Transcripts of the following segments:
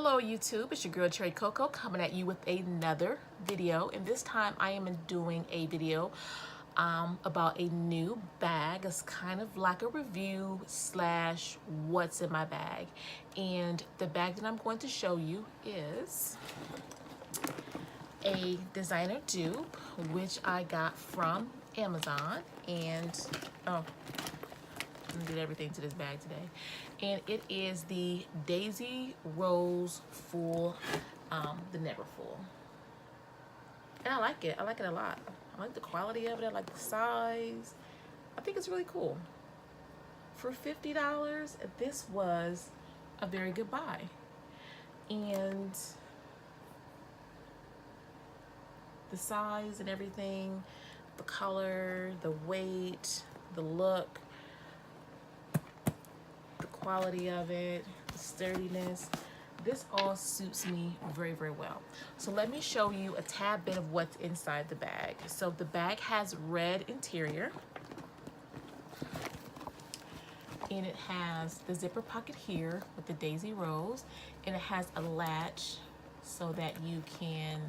Hello YouTube, it's your girl Cherry Coco coming at you with another video, and this time I am doing a video about a new bag. It's kind of like a review slash what's in my bag, and the bag that I'm going to show you is a designer dupe which I got from Amazon. And I did everything to this bag today, and it is the Daisy Rose Full, the Neverfull, and I like it. I like it a lot. I like the quality of it. I like the size. I think it's really cool. For $50, this was a very good buy, and the size and everything, the color, the weight, the look, quality of it, the sturdiness, this all suits me very, very well. So let me show you a tad bit of what's inside the bag. So the bag has red interior, and it has the zipper pocket here with the Daisy Rose, and it has a latch so that you can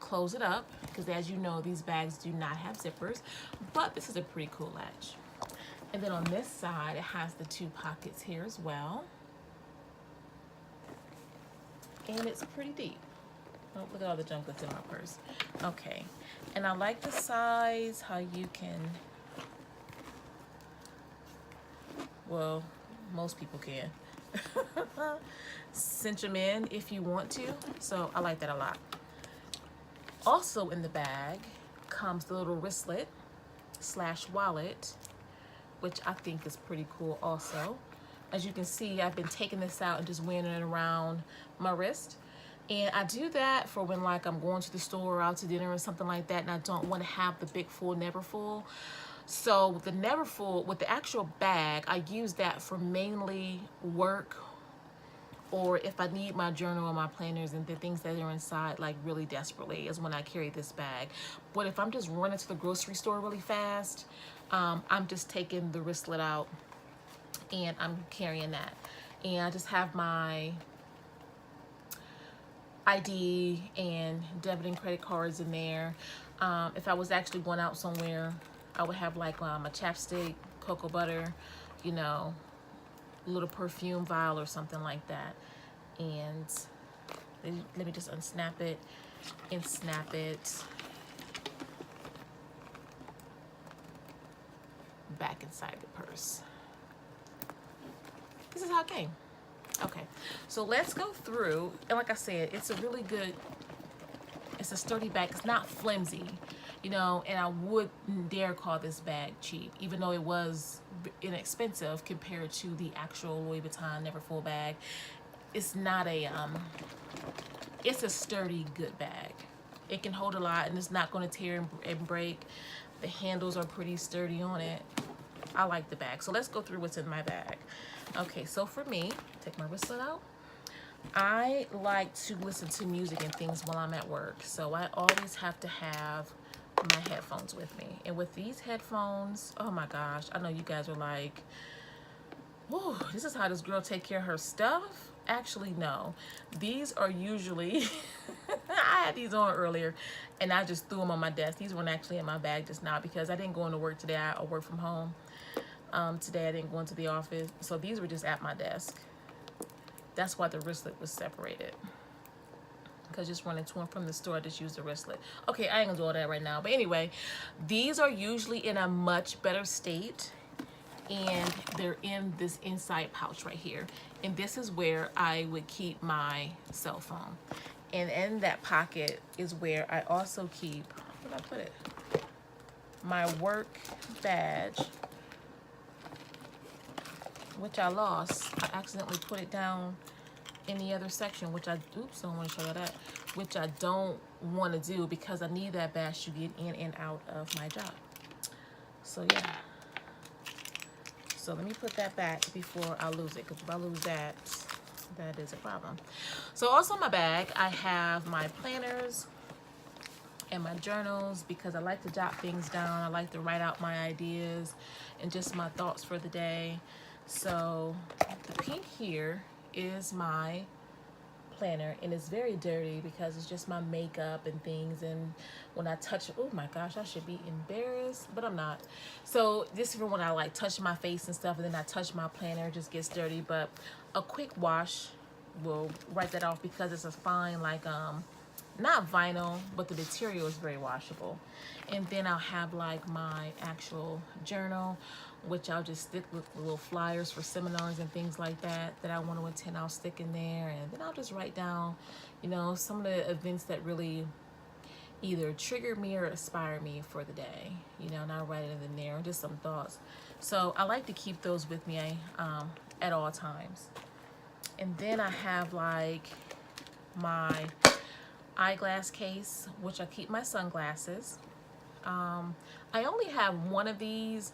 close it up, because as you know, these bags do not have zippers, but this is a pretty cool latch. And then on this side, it has the two pockets here as well. And it's pretty deep. Oh, look at all the junk that's in my purse. Okay, and I like the size, how you can, well, most people can, cinch them in if you want to. So I like that a lot. Also in the bag comes the little wristlet slash wallet, which I think is pretty cool also. As you can see, I've been taking this out and just wearing it around my wrist. And I do that for when like I'm going to the store or out to dinner or something like that, and I don't want to have the big full Neverfull. So with the Neverfull, with the actual bag, I use that for mainly work, or if I need my journal or my planners and the things that are inside like really desperately, is when I carry this bag. But if I'm just running to the grocery store really fast, I'm just taking the wristlet out and I'm carrying that. And I just have my ID and debit and credit cards in there. If I was actually going out somewhere, I would have like a chapstick, cocoa butter, you know, a little perfume vial or something like that. And let me just unsnap it and snap it back inside the purse. This is how it came. Okay, so let's go through, and like I said, it's a really good, it's a sturdy bag. It's not flimsy, you know, and I wouldn't dare call this bag cheap, even though it was inexpensive compared to the actual Louis Vuitton Neverfull bag. It's not a it's a sturdy, good bag. It can hold a lot, and it's not going to tear and break. The handles are pretty sturdy on it. I like the bag. So let's go through what's in my bag. Okay, so for me, take my wristlet out. I like to listen to music and things while I'm at work. So I always have to have my headphones with me. And with these headphones, oh my gosh, I know you guys are like, whoa, this is how this girl take care of her stuff. Actually, no. These are usually, I had these on earlier and I just threw them on my desk. These weren't actually in my bag just now because I didn't go into work today. I work from home. Today I didn't go into the office. So these were just at my desk. That's why the wristlet was separated. Because just running to and from the store, I just used the wristlet. Okay, I ain't gonna do all that right now. But anyway, these are usually in a much better state, and they're in this inside pouch right here. And this is where I would keep my cell phone. And in that pocket is where I also keep, where did I put it? My work badge, which I lost. I accidentally put it down in the other section, which I, oops, I don't want to show you that, which I don't want to do because I need that badge to get in and out of my job. So yeah. So let me put that back before I lose it, because if I lose that, that is a problem. So also in my bag, I have my planners and my journals, because I like to jot things down. I like to write out my ideas and just my thoughts for the day. So the pink here is my planner, and it's very dirty because it's just my makeup and things. And when I touch, oh my gosh, I should be embarrassed, but I'm not. So this is for when I like touch my face and stuff, and then I touch my planner, it just gets dirty. But a quick wash will wipe that off because it's a fine, like not vinyl, but the material is very washable. And then I'll have like my actual journal, which I'll just stick with little flyers for seminars and things like that I want to attend. I'll stick in there, and then I'll just write down, you know, some of the events that really either trigger me or inspire me for the day, you know, and I'll write it in there, just some thoughts. So I like to keep those with me at all times. And then I have like my eyeglass case, which I keep my sunglasses. I only have one of these.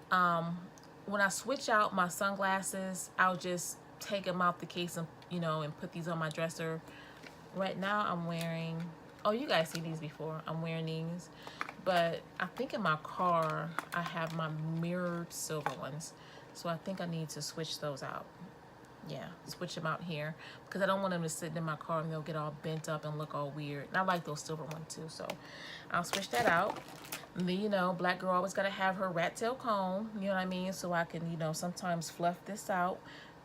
When I switch out my sunglasses, I'll just take them out the case and, you know, and put these on my dresser. Right now I'm wearing, oh, you guys seen these before. I'm wearing these, but I think in my car I have my mirrored silver ones. So I think I need to switch those out. Yeah, switch them out here because I don't want them to sit in my car and they'll get all bent up and look all weird. And I like those silver ones too, so I'll switch that out. And then, you know, black girl always gotta have her rat tail comb, you know what I mean? So I can, you know, sometimes fluff this out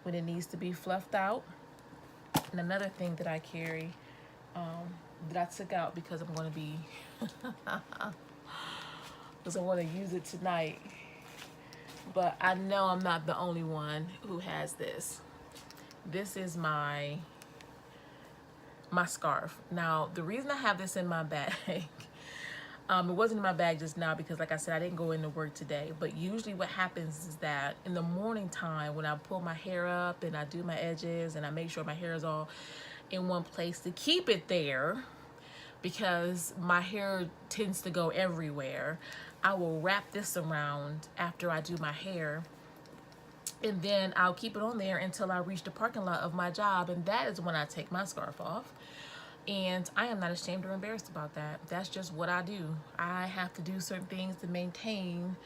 when it needs to be fluffed out. And another thing that I carry that I took out because I'm gonna be, because I want to use it tonight. But I know I'm not the only one who has this. This is my scarf. Now, the reason I have this in my bag, it wasn't in my bag just now because, like I said, I didn't go into work today. But usually what happens is that in the morning time when I pull my hair up and I do my edges and I make sure my hair is all in one place to keep it there, because my hair tends to go everywhere, I will wrap this around after I do my hair, and then I'll keep it on there until I reach the parking lot of my job, and that is when I take my scarf off. And I am not ashamed or embarrassed about that. That's just what I do. I have to do certain things to maintain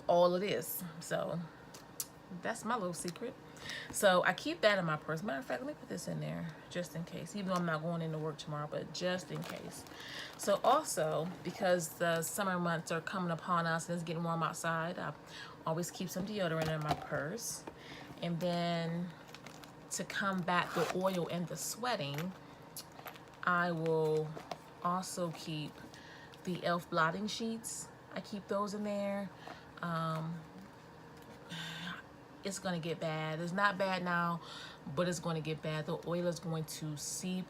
all of this. So that's my little secret. So I keep that in my purse. Matter of fact, let me put this in there just in case, even though I'm not going into work tomorrow, but just in case. So also, because the summer months are coming upon us and it's getting warm outside, I always keep some deodorant in my purse. And then to combat the oil and the sweating, I will also keep the e.l.f. blotting sheets. I keep those in there. It's gonna get bad. It's not bad now, but it's going to get bad. The oil is going to seep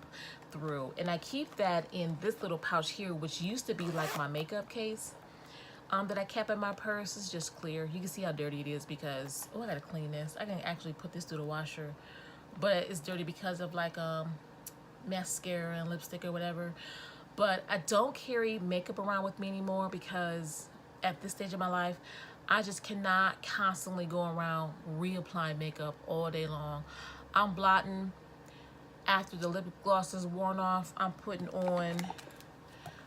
through. And I keep that in this little pouch here, which used to be like my makeup case that I kept in my purse. It's just clear. You can see how dirty it is because, oh, I gotta clean this. I can actually put this through the washer, but it's dirty because of like mascara and lipstick or whatever. But I don't carry makeup around with me anymore because at this stage of my life, I just cannot constantly go around reapplying makeup all day long. I'm blotting. After the lip gloss is worn off, I'm putting on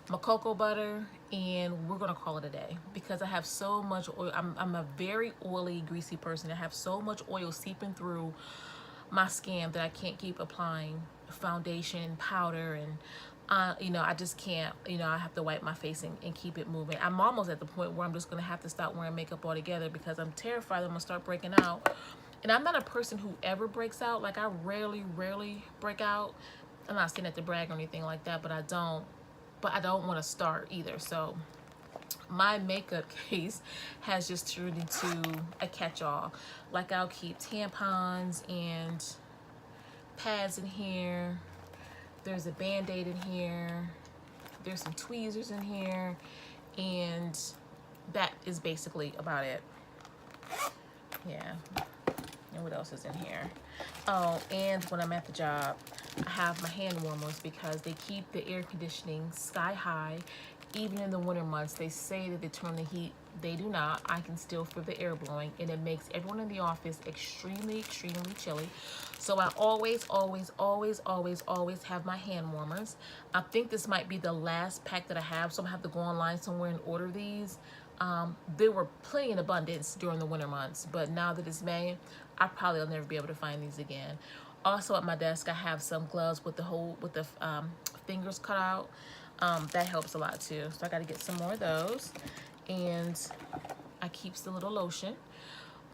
my cocoa butter, and we're gonna call it a day because I have so much oil. I'm a very oily, greasy person. I have so much oil seeping through my skin that I can't keep applying foundation, powder, and you know, I just can't, you know, I have to wipe my face and keep it moving. I'm almost at the point where I'm just gonna have to stop wearing makeup altogether because I'm terrified I'm gonna start breaking out. And I'm not a person who ever breaks out. Like, I rarely break out. I'm not saying that to brag or anything like that, but I don't want to start either. So my makeup case has just turned into a catch-all. Like, I'll keep tampons and pads in here. There's a Band-Aid in here. There's some tweezers in here. And that is basically about it. Yeah. And what else is in here? Oh, and when I'm at the job, I have my hand warmers because they keep the air conditioning sky high. Even in the winter months, they say that they turn the heat. They do not. I can still feel the air blowing, and it makes everyone in the office extremely chilly. So I always have my hand warmers. I think this might be the last pack that I have, so I'm gonna have to go online somewhere and order these. There were plenty in abundance during the winter months, but now that it's May, I probably will never be able to find these again. Also at my desk, I have some gloves with the fingers cut out. That helps a lot too. So I got to get some more of those. And I keep the little lotion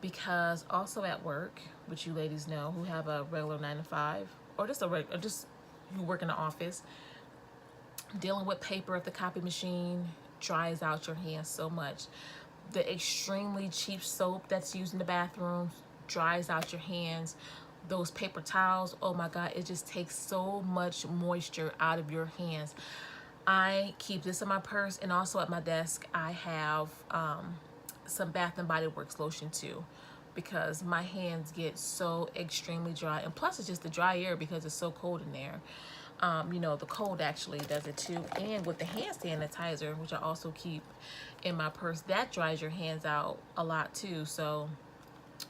because also at work, which you ladies know who have a regular 9 to 5, or just who work in the office, dealing with paper at the copy machine dries out your hands so much. The extremely cheap soap that's used in the bathrooms dries out your hands. Those paper towels, oh my God, it just takes so much moisture out of your hands. I keep this in my purse, and also at my desk I have some Bath and Body Works lotion too, because my hands get so extremely dry, and plus it's just the dry air because it's so cold in there. You know, the cold actually does it too. And with the hand sanitizer, which I also keep in my purse, that dries your hands out a lot too. So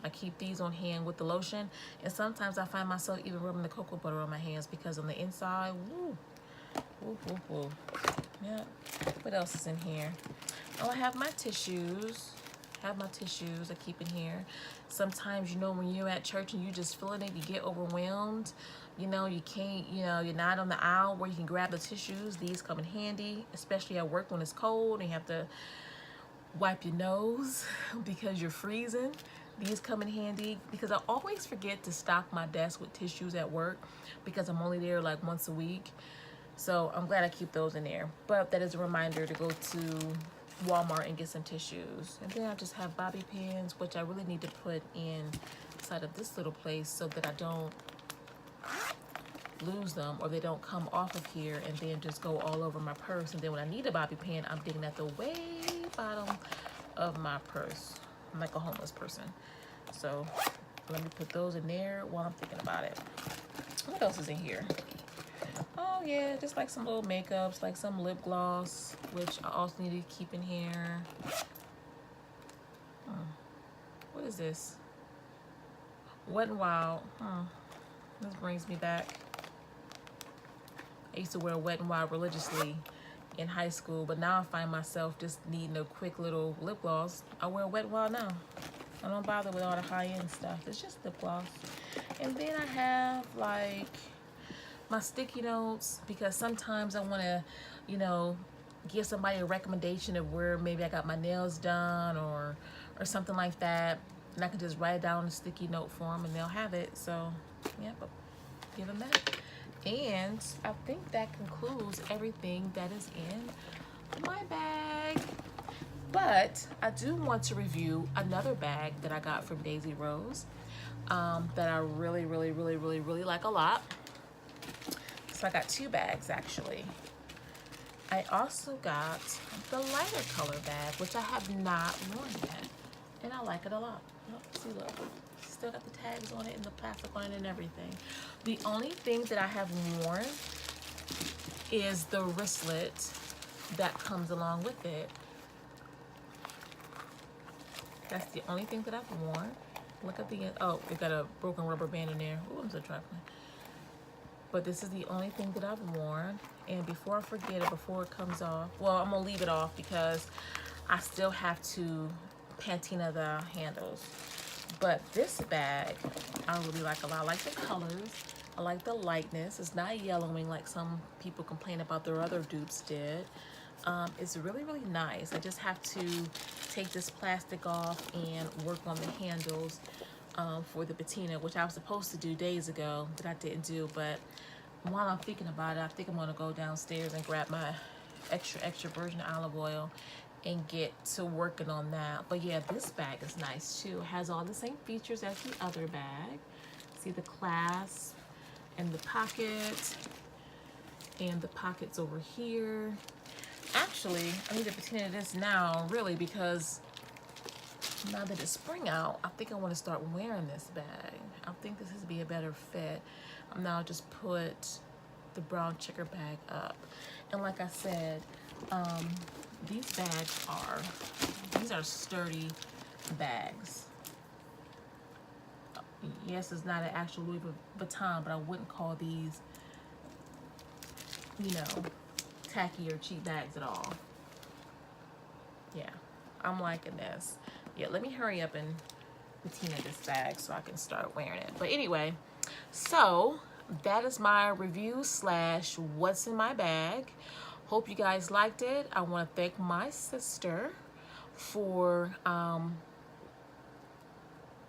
I keep these on hand with the lotion, and sometimes I find myself even rubbing the cocoa butter on my hands because on the inside, woo, woo, woo, woo. Yeah. What else is in here? Oh, I have my tissues. I keep in here. Sometimes, you know, when you're at church and you just feeling it, you get overwhelmed. You know, you can't, you know, you're not on the aisle where you can grab the tissues. These come in handy, especially at work when it's cold and you have to wipe your nose because you're freezing. These come in handy because I always forget to stock my desk with tissues at work because I'm only there like once a week. So I'm glad I keep those in there. But that is a reminder to go to Walmart and get some tissues. And then I just have bobby pins, which I really need to put inside of this little place so that I don't lose them, or they don't come off of here and then just go all over my purse. And then when I need a bobby pin, I'm digging at the way bottom of my purse. I'm like a homeless person. So let me put those in there while I'm thinking about it. What else is in here? Oh yeah, just like some little makeups, like some lip gloss, which I also need to keep in here. What is this? Wet n Wild. This brings me back. I used to wear Wet n Wild religiously in high school, but now I find myself just needing a quick little lip gloss. I wear Wet n Wild now. I don't bother with all the high-end stuff. It's just lip gloss. And then I have like my sticky notes, because sometimes I want to, you know, give somebody a recommendation of where maybe I got my nails done or something like that, and I can just write it down on a sticky note for them and they'll have it. So yeah, but give them that. And I think that concludes everything that is in my bag. But I do want to review another bag that I got from Daisy Rose that I really like a lot. So I got two bags actually. I also got the lighter color bag, which I have not worn yet, and I like it a lot. Oh, see, look, still got the tags on it and the plastic on it and everything. The only thing that I have worn is the wristlet that comes along with it. That's the only thing that I've worn. Look at the, oh, it got a broken rubber band in there. Ooh, I'm so trifling. But this is the only thing that I've worn. And before I forget it, before it comes off, well, I'm gonna leave it off because I still have to patina the handles. But this bag, I really like a lot. I like the colors. I like the lightness. It's not yellowing like some people complain about their other dupes did. It's really nice. I just have to take this plastic off and work on the handles for the patina, which I was supposed to do days ago that I didn't do. But while I'm thinking about it, I think I'm gonna go downstairs and grab my extra virgin olive oil and get to working on that. But yeah, this bag is nice too. It has all the same features as the other bag. See the clasp and the pocket and the pockets over here. Actually, I need to patina this now, really, because now that it's spring out, I think I want to start wearing this bag. I think this would be a better fit. Now I'll just put the brown checker bag up. And like I said, these bags are sturdy bags. Yes, it's not an actual Louis Vuitton, but I wouldn't call these, you know, tacky or cheap bags at all. Yeah, I'm liking this. Yeah, let me hurry up and patina this bag so I can start wearing it. But anyway, So that is my review slash what's in my bag. Hope you guys liked it. I want to thank my sister for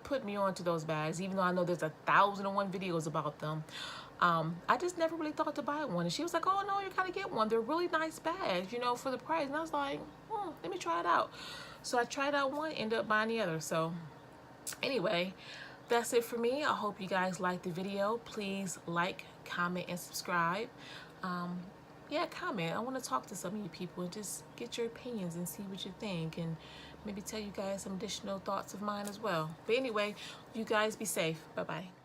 put me onto those bags, even though I know there's 1,001 videos about them. I just never really thought to buy one, and she was like, oh no, you gotta get one, they're really nice bags, you know, for the price. And I was like, let me try it out. So I tried out one, ended up buying the other. So anyway, that's it for me. I hope you guys liked the video. Please like, comment, and subscribe. Yeah, comment. I want to talk to some of you people and just get your opinions and see what you think, and maybe tell you guys some additional thoughts of mine as well. But anyway, you guys be safe. Bye-bye.